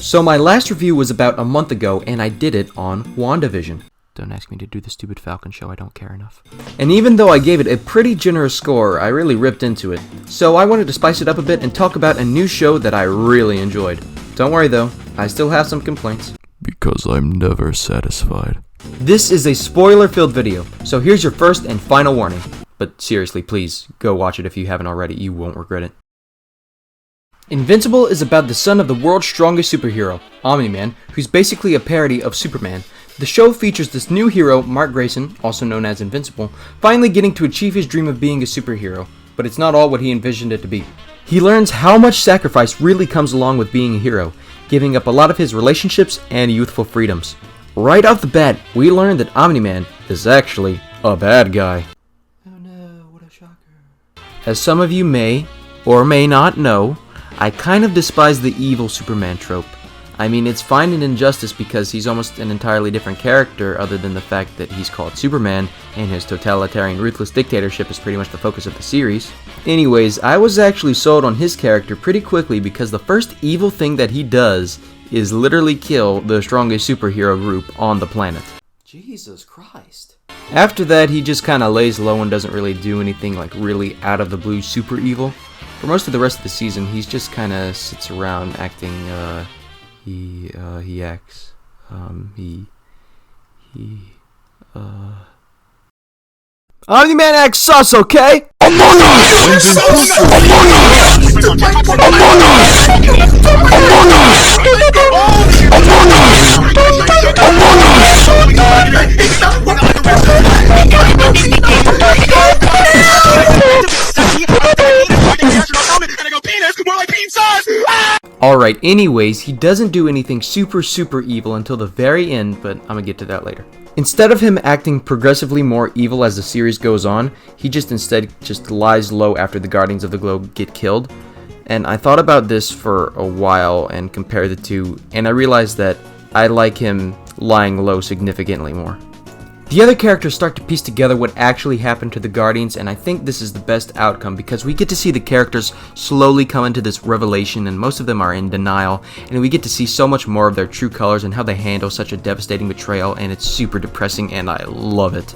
So my last review was about a month ago, and I did it on WandaVision. Don't ask me to do the stupid Falcon show, I don't care enough. And even though I gave it a pretty generous score, I really ripped into it. So I wanted to spice it up a bit and talk about a new show that I really enjoyed. Don't worry though, I still have some complaints. Because I'm never satisfied. This is a spoiler-filled video, so here's your first and final warning. But seriously, please, go watch it if you haven't already, you won't regret it. Invincible is about the son of the world's strongest superhero, Omni-Man, who's basically a parody of Superman. The show features this new hero, Mark Grayson, also known as Invincible, finally getting to achieve his dream of being a superhero, but it's not all what he envisioned it to be. He learns how much sacrifice really comes along with being a hero, giving up a lot of his relationships and youthful freedoms. Right off the bat, we learn that Omni-Man is actually a bad guy. Oh no, what a shocker. As some of you may or may not know, I kind of despise the evil Superman trope. I mean, it's fine in Injustice because he's almost an entirely different character other than the fact that he's called Superman and his totalitarian ruthless dictatorship is pretty much the focus of the series. Anyways, I was actually sold on his character pretty quickly because the first evil thing that he does is literally kill the strongest superhero group on the planet. Jesus Christ. After that, he just kinda lays low and doesn't really do anything like really out of the blue super evil. For most of the rest of the season, he's just kinda sits around acting, he acts, Omni-Man acts sus, okay? Among Us! Alright, anyways, he doesn't do anything super evil until the very end, but I'm gonna get to that later. Instead of him acting progressively more evil as the series goes on, he instead lies low after the Guardians of the Globe get killed. And I thought about this for a while and compared the two, and I realized that I like him lying low significantly more. The other characters start to piece together what actually happened to the Guardians, and I think this is the best outcome because we get to see the characters slowly come into this revelation, and most of them are in denial, and we get to see so much more of their true colors and how they handle such a devastating betrayal, and it's super depressing, and I love it.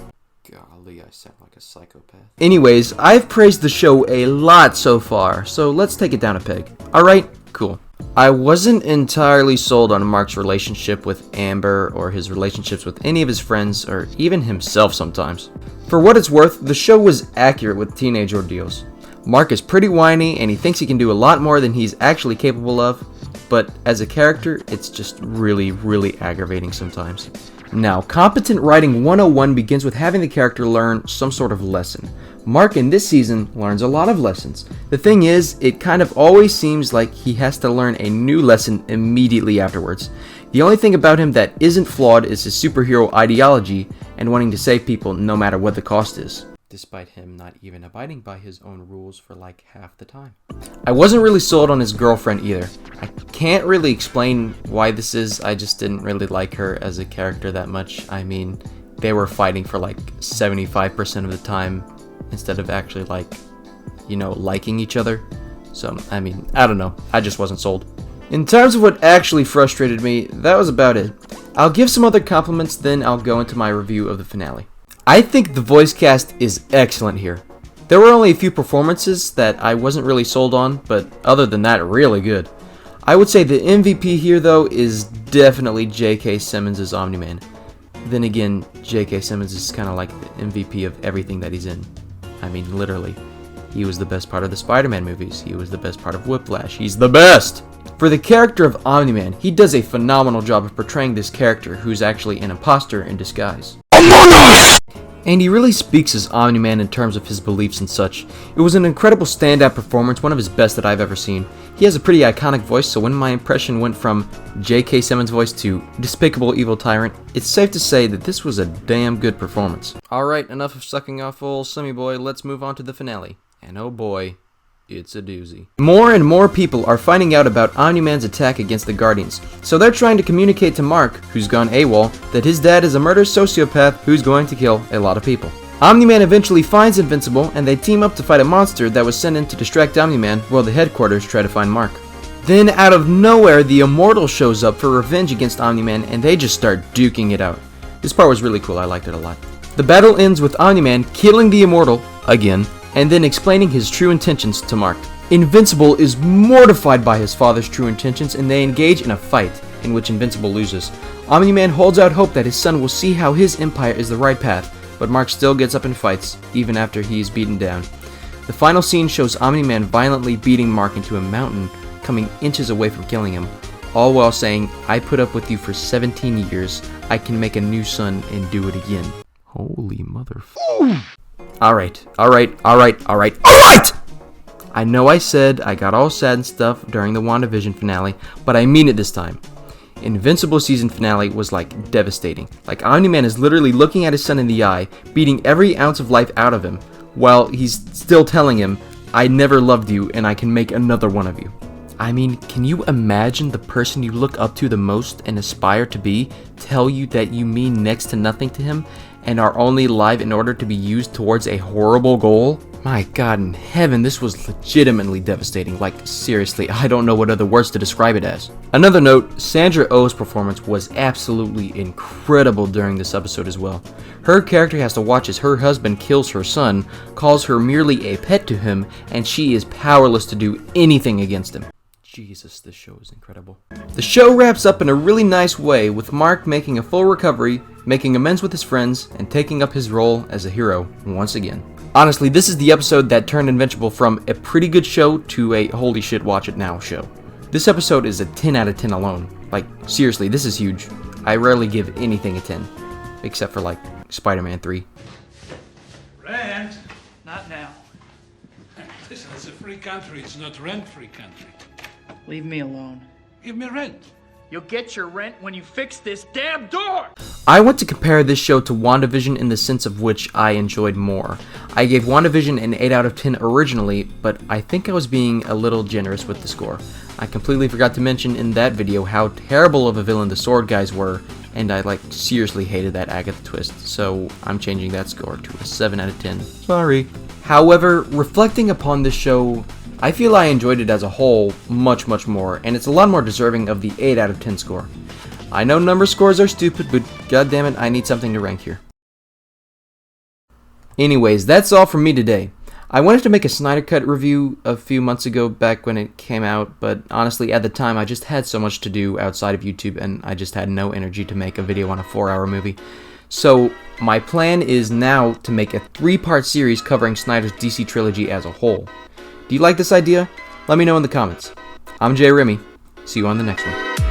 Golly, I sound like a psychopath. Anyways, I've praised the show a lot so far, so let's take it down a peg. Alright, cool. I wasn't entirely sold on Mark's relationship with Amber or his relationships with any of his friends or even himself sometimes. For what it's worth, the show was accurate with teenage ordeals. Mark is pretty whiny and he thinks he can do a lot more than he's actually capable of, but as a character, it's just really aggravating sometimes. Now, competent writing 101 begins with having the character learn some sort of lesson. Mark in this season learns a lot of lessons. The thing is, it kind of always seems like he has to learn a new lesson immediately afterwards. The only thing about him that isn't flawed is his superhero ideology and wanting to save people no matter what the cost is, despite him not even abiding by his own rules for like half the time. I wasn't really sold on his girlfriend either. I can't really explain why this is, I just didn't really like her as a character that much. I mean, they were fighting for like 75% of the time instead of actually liking each other. So, I mean, I don't know, I just wasn't sold. In terms of what actually frustrated me, that was about it. I'll give some other compliments, then I'll go into my review of the finale. I think the voice cast is excellent here. There were only a few performances that I wasn't really sold on, but other than that, really good. I would say the MVP here though is definitely J.K. Simmons' Omni-Man. Then again, J.K. Simmons is kind of like the MVP of everything that he's in. I mean, literally. He was the best part of the Spider-Man movies. He was the best part of Whiplash. He's the best! For the character of Omni-Man, he does a phenomenal job of portraying this character who's actually an imposter in disguise. Among Us! And he really speaks as Omni-Man in terms of his beliefs and such. It was an incredible standout performance, one of his best that I've ever seen. He has a pretty iconic voice, so when my impression went from J.K. Simmons' voice to Despicable Evil Tyrant, it's safe to say that this was a damn good performance. Alright, enough of sucking off old Semi Boy, let's move on to the finale. And oh boy, it's a doozy. More and more people are finding out about Omni-Man's attack against the Guardians, so they're trying to communicate to Mark, who's gone AWOL, that his dad is a murderous sociopath who's going to kill a lot of people. Omni-Man eventually finds Invincible, and they team up to fight a monster that was sent in to distract Omni-Man while the headquarters try to find Mark. Then out of nowhere, the Immortal shows up for revenge against Omni-Man, and they just start duking it out. This part was really cool, I liked it a lot. The battle ends with Omni-Man killing the Immortal, again, and then explaining his true intentions to Mark. Invincible is mortified by his father's true intentions, and they engage in a fight, in which Invincible loses. Omni-Man holds out hope that his son will see how his empire is the right path, but Mark still gets up and fights, even after he is beaten down. The final scene shows Omni-Man violently beating Mark into a mountain, coming inches away from killing him, all while saying, "I put up with you for 17 years, I can make a new son and do it again." Holy mother. Alright. I know I said I got all sad and stuff during the WandaVision finale, but I mean it this time. Invincible season finale was like devastating. Like Omni-Man is literally looking at his son in the eye, beating every ounce of life out of him, while he's still telling him, "I never loved you and I can make another one of you." I mean, can you imagine the person you look up to the most and aspire to be tell you that you mean next to nothing to him and are only alive in order to be used towards a horrible goal? My God in heaven, this was legitimately devastating. Like, seriously, I don't know what other words to describe it as. Another note, Sandra Oh's performance was absolutely incredible during this episode as well. Her character has to watch as her husband kills her son, calls her merely a pet to him, and she is powerless to do anything against him. Jesus, this show is incredible. The show wraps up in a really nice way, with Mark making a full recovery, making amends with his friends, and taking up his role as a hero once again. Honestly, this is the episode that turned Invincible from a pretty good show to a holy shit watch it now show. This episode is a 10 out of 10 alone. Like, seriously, this is huge. I rarely give anything a 10, except for like Spider-Man 3. Rent? Not now. Listen, it's a free country, it's not rent-free country. Leave me alone. Give me rent. You'll get your rent when you fix this damn door! I want to compare this show to WandaVision in the sense of which I enjoyed more. I gave WandaVision an 8 out of 10 originally, but I think I was being a little generous with the score. I completely forgot to mention in that video how terrible of a villain the Sword guys were, and I seriously hated that Agatha twist, so I'm changing that score to a 7 out of 10. Sorry. However, reflecting upon this show, I feel I enjoyed it as a whole much more, and it's a lot more deserving of the 8 out of 10 score. I know number scores are stupid, but goddammit, I need something to rank here. Anyways, that's all from me today. I wanted to make a Snyder Cut review a few months ago back when it came out, but honestly at the time I just had so much to do outside of YouTube and I just had no energy to make a video on a 4-hour movie. So my plan is now to make a 3-part series covering Snyder's DC trilogy as a whole. Do you like this idea? Let me know in the comments. I'm Jay Remy. See you on the next one.